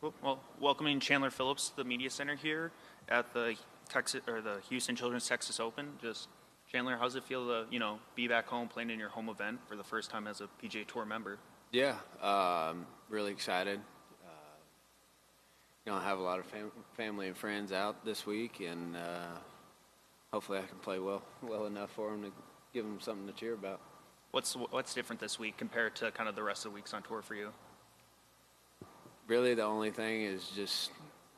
Well, welcoming Chandler Phillips to the media center here at the the Houston Children's Texas Open. Just Chandler, how's it feel to be back home playing in your home event for the first time as a PGA Tour member? Yeah, really excited. I have a lot of family and friends out this week, and hopefully I can play well enough for them to give them something to cheer about. What's different this week compared to kind of the rest of the weeks on tour for you? Really, the only thing is just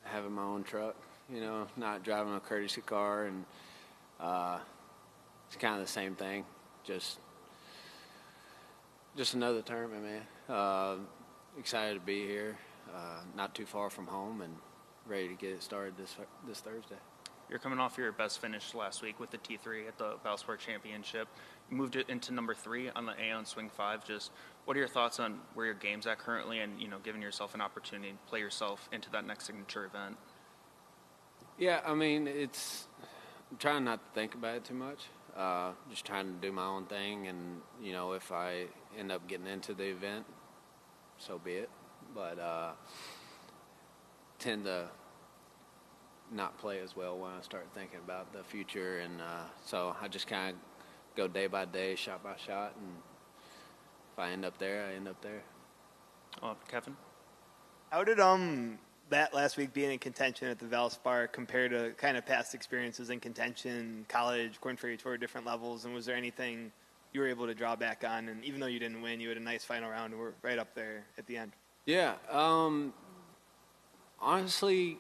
having my own truck, not driving a courtesy car, and it's kind of the same thing, just another tournament, man. Excited to be here, not too far from home, and ready to get it started this Thursday. You're coming off your best finish last week with the T3 at the Valspar Championship. You moved it into number 3 on the Aon Swing 5. Just what are your thoughts on where your game's at currently, and giving yourself an opportunity to play yourself into that next signature event? Yeah, I mean, I'm trying not to think about it too much. Just trying to do my own thing, and if I end up getting into the event, so be it. But tend to not play as well when I start thinking about the future, and so I just kind of go day by day, shot by shot, and if I end up there, I end up there. Kevin? How did that last week being in contention at the Valspar compare to kind of past experiences in contention, college, Corn Ferry Tour, different levels, and was there anything you were able to draw back on? And even though you didn't win, you had a nice final round and were right up there at the end. Yeah, honestly,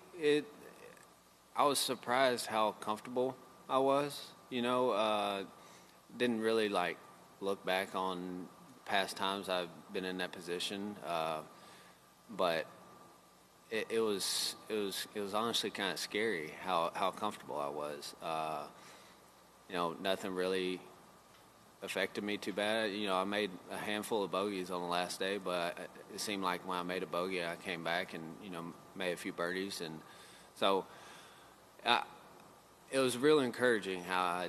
I was surprised how comfortable I was. Didn't really look back on past times I've been in that position, but it was honestly kind of scary how comfortable I was. Nothing really affected me too bad. I made a handful of bogeys on the last day, but it seemed like when I made a bogey, I came back and made a few birdies, and so it was really encouraging how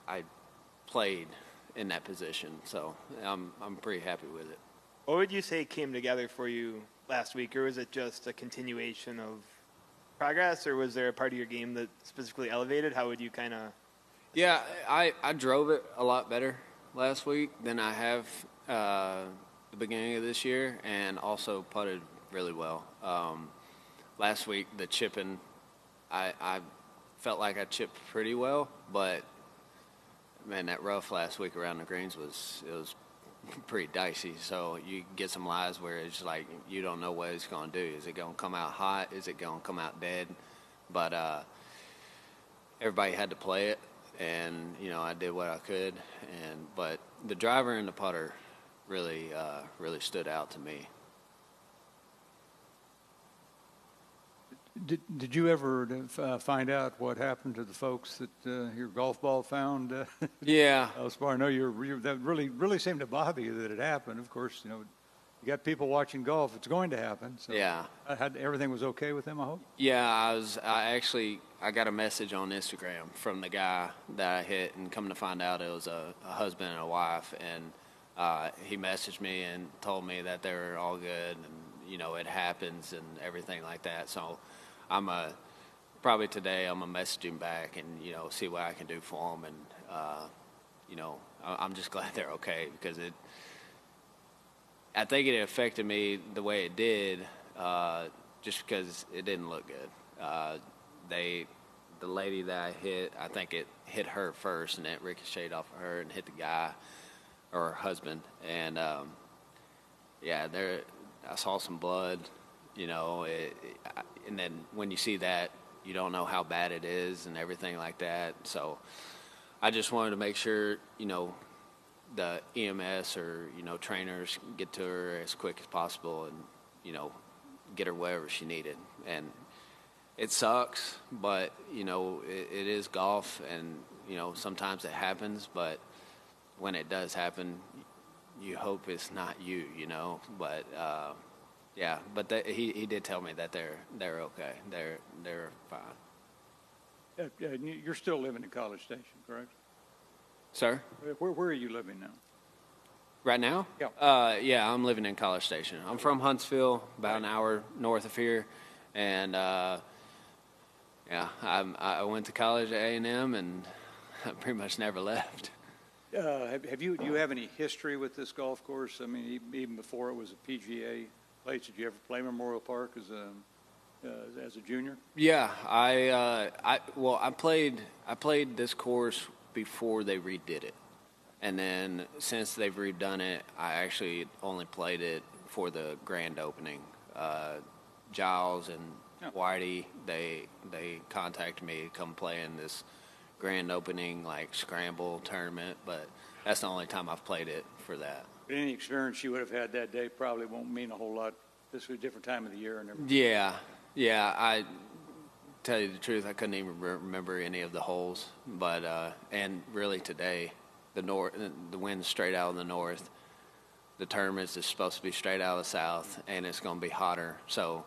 I played in that position. So I'm pretty happy with it. What would you say came together for you last week, or was it just a continuation of progress, or was there a part of your game that specifically elevated? How would you kind of? Yeah, I drove it a lot better last week than I have the beginning of this year, and also putted really well. Last week, the chipping, I felt like I chipped pretty well, but man, that rough last week around the greens was pretty dicey. So you get some lies where it's like you don't know what it's going to do. Is it going to come out hot? Is it going to come out dead? But everybody had to play it, and I did what I could. But the driver and the putter really stood out to me. Did you ever find out what happened to the folks that your golf ball found? Yeah. I know that really seemed to bother you that it happened. Of course, you got people watching golf. It's going to happen. So yeah. Everything was okay with them, I hope? Yeah, I got a message on Instagram from the guy that I hit, and come to find out it was a husband and a wife, and he messaged me and told me that they were all good, and it happens and everything like that. So probably today I'm gonna message him back and see what I can do for him, and I'm just glad they're okay, because I think it affected me the way it did, just because it didn't look good. The lady that I hit, I think it hit her first, and it ricocheted off of her and hit the guy or her husband, and I saw some blood, and then when you see that, you don't know how bad it is and everything like that. So I just wanted to make sure, the EMS or, trainers get to her as quick as possible and, get her wherever she needed. And it sucks, but, it is golf, and, sometimes it happens, but when it does happen, you hope it's not you, but yeah, but he did tell me that they're okay. They're fine. You're still living in College Station, correct? Sir? Where are you living now? Right now? Yeah. Yeah, I'm living in College Station. I'm from Huntsville, about an hour north of here, and yeah, I went to college at A&M, and I pretty much never left. Do you have any history with this golf course? I mean, even before it was a PGA place, did you ever play Memorial Park as a junior? Yeah, I played this course before they redid it. And then since they've redone it, I actually only played it for the grand opening. Giles and Whitey, they contacted me to come play in this grand opening like scramble tournament, but that's the only time I've played it for that. But any experience you would have had that day probably won't mean a whole lot. This was a different time of the year and everything. Yeah. I tell you the truth, I couldn't even remember any of the holes. But and really today, the wind's straight out of the north. The tournament's is supposed to be straight out of the south, and it's going to be hotter. So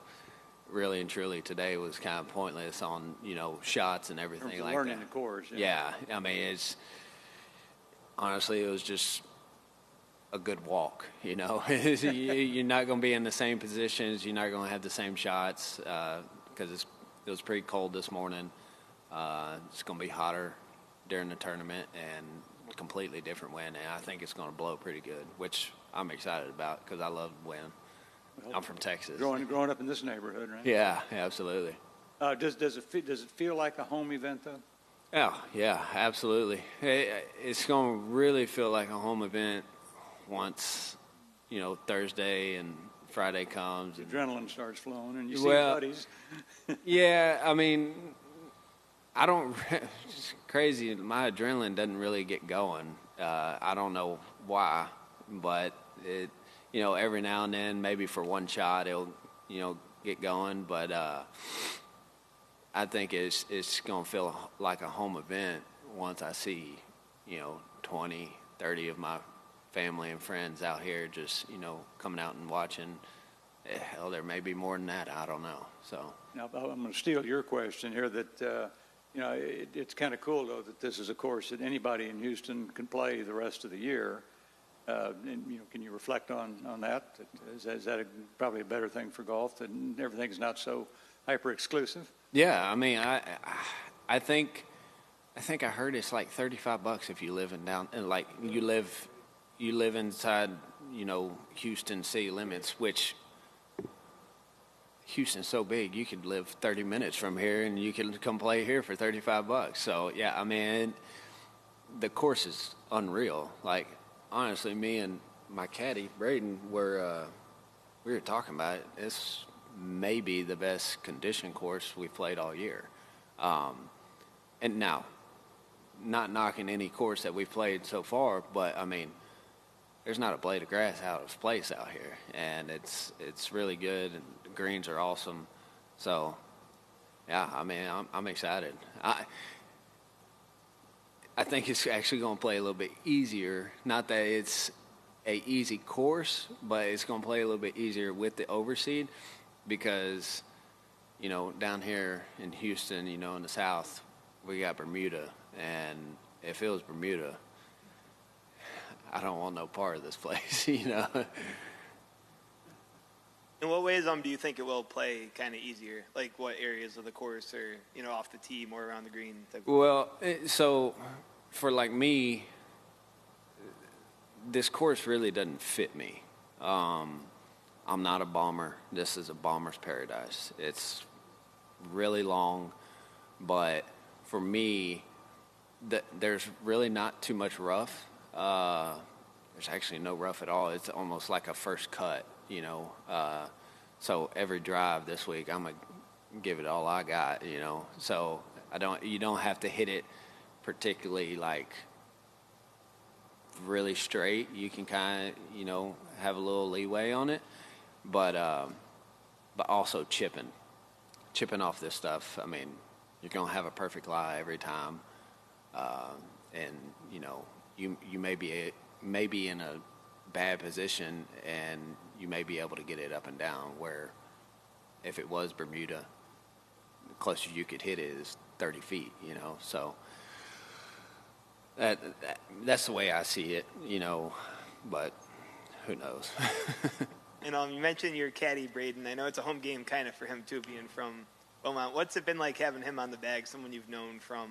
really and truly today was kind of pointless on, shots and everything like learning that. the course. Yeah. I mean, honestly, it was just a good walk, You're not going to be in the same positions. You're not going to have the same shots because it was pretty cold this morning. It's going to be hotter during the tournament and completely different wind, and I think it's going to blow pretty good, which I'm excited about because I love wind. I'm from Texas. Growing up in this neighborhood, right? Yeah, absolutely. Does it feel like a home event though? Oh, yeah, absolutely. It's going to really feel like a home event once, Thursday and Friday comes. The adrenaline starts flowing and you see your buddies. Yeah, I mean, it's crazy. My adrenaline doesn't really get going. I don't know why, but it, every now and then, maybe for one shot, it'll, get going. But I think it's going to feel like a home event once I see, 20, 30 of my family and friends out here just, coming out and watching. Hell, there may be more than that. I don't know. So now I'm going to steal your question here. That it's kind of cool though that this is a course that anybody in Houston can play the rest of the year. And can you reflect on that? Is that probably a better thing for golf that everything's not so hyper exclusive? Yeah, I mean, I think I heard it's like $35 if you live you live inside, Houston city limits, which Houston's so big, you could live 30 minutes from here and you can come play here for $35. So yeah, I mean, the course is unreal. Like, honestly, me and my caddy Braden we were talking about it. It's maybe the best condition course we've played all year. And now, not knocking any course that we've played so far, but I mean, there's not a blade of grass out of place out here, and it's really good, and the greens are awesome. So, yeah, I mean, I'm excited. I think it's actually going to play a little bit easier. Not that it's a easy course, but it's going to play a little bit easier with the overseed because, down here in Houston, in the South, we got Bermuda, and if it was Bermuda, I don't want no part of this place, In what ways do you think it will play kind of easier? Like what areas of the course or, off the tee, more around the green? Well, so for like me, this course really doesn't fit me. I'm not a bomber. This is a bomber's paradise. It's really long, but for me, there's really not too much rough. There's actually no rough at all. It's almost like a first cut, so every drive this week, I'm going to give it all I got, so you don't have to hit it particularly like really straight. You can kind of, have a little leeway on it, but also chipping off this stuff. I mean, you're going to have a perfect lie every time. And, you may be in a bad position and you may be able to get it up and down, where if it was Bermuda, the closest you could hit it is 30 feet, so that's the way I see it, but who knows? And you mentioned your caddy, Braden. I know it's a home game kind of for him, too, being from Beaumont. What's it been like having him on the bag, someone you've known from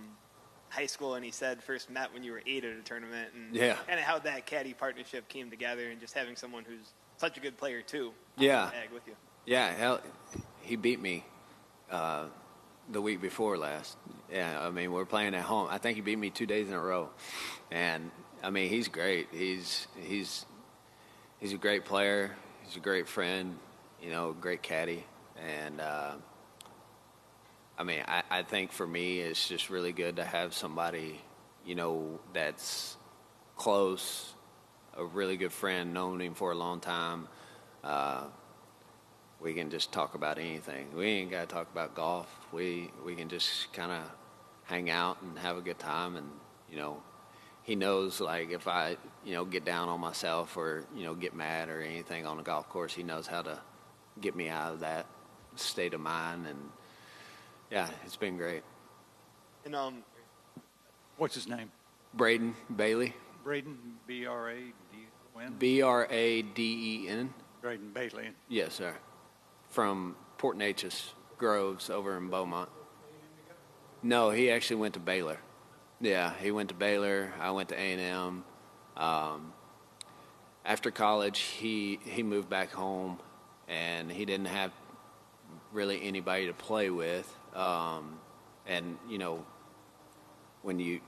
high school, and he said first met when you were 8 at a tournament, and kind of how that caddy partnership came together, and just having someone who's such a good player, too, on the bag with you? Yeah, hell, he beat me the week before last. Yeah, I mean, we're playing at home. I think he beat me 2 days in a row. And, I mean, he's great. He's a great player. He's a great friend, you know, great caddy. And, I mean, I think for me it's just really good to have somebody, you know, that's close, a really good friend, known him for a long time. We can just talk about anything. We ain't got to talk about golf. We can just kind of hang out and have a good time. And, you know, he knows, like, if I, you know, get down on myself or, you know, get mad or anything on the golf course, he knows how to get me out of that state of mind. And, yeah, it's been great. And What's his name? Braden Bailey. Braden, B-R-A-D-O-N? Braden. Braden Bailey. Yes, sir. From Port Neches Groves over in Beaumont. No, he actually went to Baylor. Yeah, he went to Baylor. I went to A&M. After college, he moved back home, and he didn't have really anybody to play with. And, you know, when you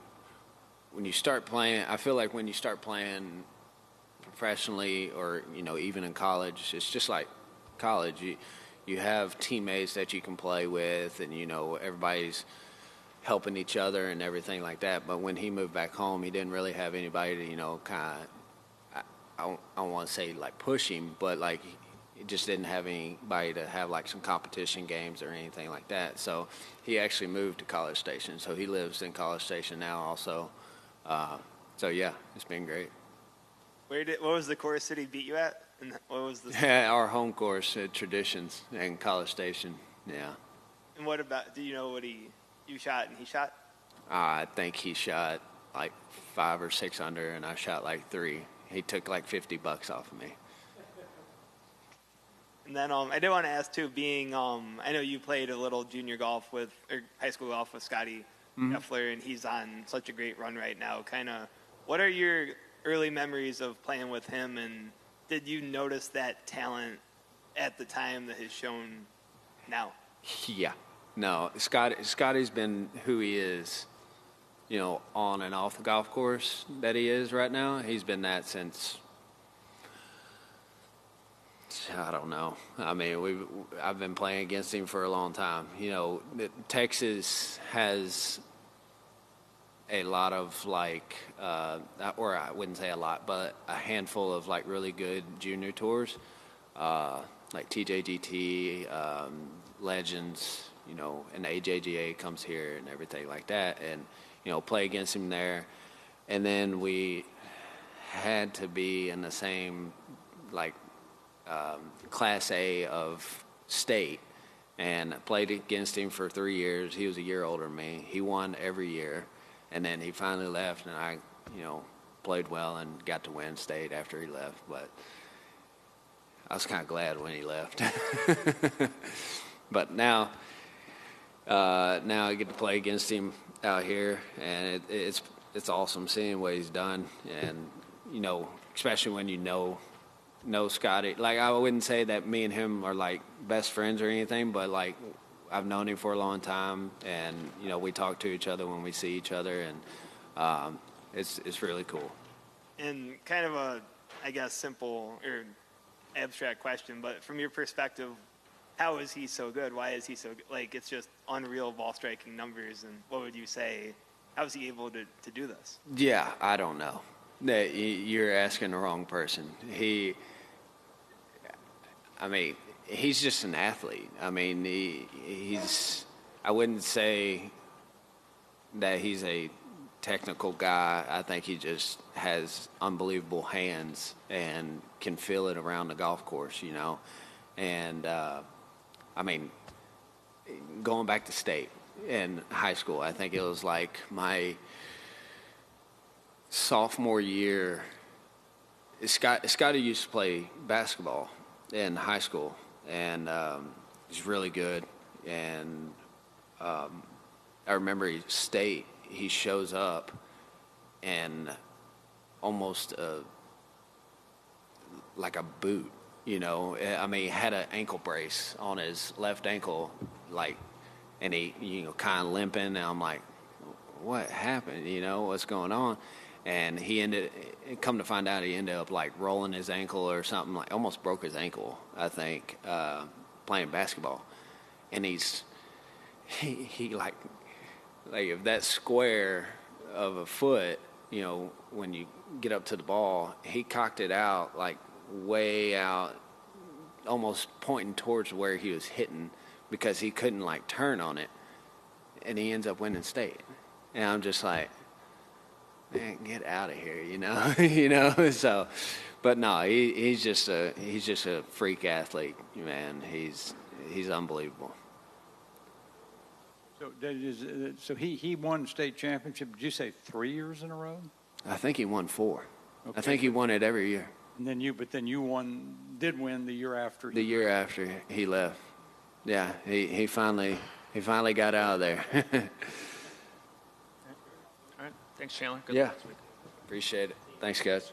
start playing, I feel like when you start playing professionally or, you know, even in college, it's just like college. You have teammates that you can play with, and, you know, everybody's helping each other and everything like that. But when he moved back home, he didn't really have anybody to, you know, kind of, I don't want to say like push him, but like he just didn't have anybody to have like some competition games or anything like that. So he actually moved to College Station. So he lives in College Station now also. So yeah, it's been great. What was the course that he beat you at? And what was the Our home course at Traditions in College Station. Yeah. And what about? Do you know what you shot and he shot? I think he shot like 5 or 6 under, and I shot like 3. He took like $50 off of me. And then I did want to ask too, being I know you played a little junior golf or high school golf with Scotty Scheffler, and he's on such a great run right now. Kind of, what are your early memories of playing with him, and did you notice that talent at the time that has shown now? Yeah. No, Scotty's been who he is, you know, on and off the golf course that he is right now. He's been that since, I don't know. I mean, I've been playing against him for a long time. You know, Texas has a lot of like, or I wouldn't say a lot, but a handful of like really good junior tours, like TJGT, Legends, you know, and AJGA comes here and everything like that, and, you know, play against him there. And then we had to be in the same, like, Class A of state, and I played against him for 3 years. He was a year older than me. He won every year, and then he finally left, and I, you know, played well and got to win state after he left. But I was kind of glad when he left. But now I get to play against him out here, and it's awesome seeing what he's done. And, you know, especially when you know Scotty. Like, I wouldn't say that me and him are like best friends or anything, but like I've known him for a long time, and, you know, we talk to each other when we see each other, and it's really cool. And kind of a, I guess, simple or abstract question, but from your perspective, how is he so good? Why is he so good? Like, it's just unreal ball striking numbers. And what would you say? How is he able to do this? Yeah, I don't know. You're asking the wrong person. He's just an athlete. I mean, he's. I wouldn't say that he's a technical guy. I think he just has unbelievable hands and can feel it around the golf course, you know. And I mean, going back to state in high school, I think it was like my sophomore year Scotty used to play basketball in high school, and he's really good. And I remember he shows up and almost like a boot, you know. I mean, he had an ankle brace on his left ankle, and he, kind of limping. And I'm like, what happened? You know, what's going on? And come to find out, he ended up like rolling his ankle or something, like almost broke his ankle, I think, playing basketball. And he like if that square of a foot, you know, when you get up to the ball, he cocked it out like way out, almost pointing towards where he was hitting, because he couldn't like turn on it, and he ends up winning state. And I'm just like, man, get out of here, you know, you know. So, but no, he's just a freak athlete, man. He's unbelievable. So he won state championship. Did you say 3 years in a row? I think he won 4. Okay. I think he won it every year. And then you did win the year after. The year after he left. Yeah, he finally got out of there. All right. Thanks, Chandler. Good Yeah. luck this week. Appreciate it. Thanks, guys.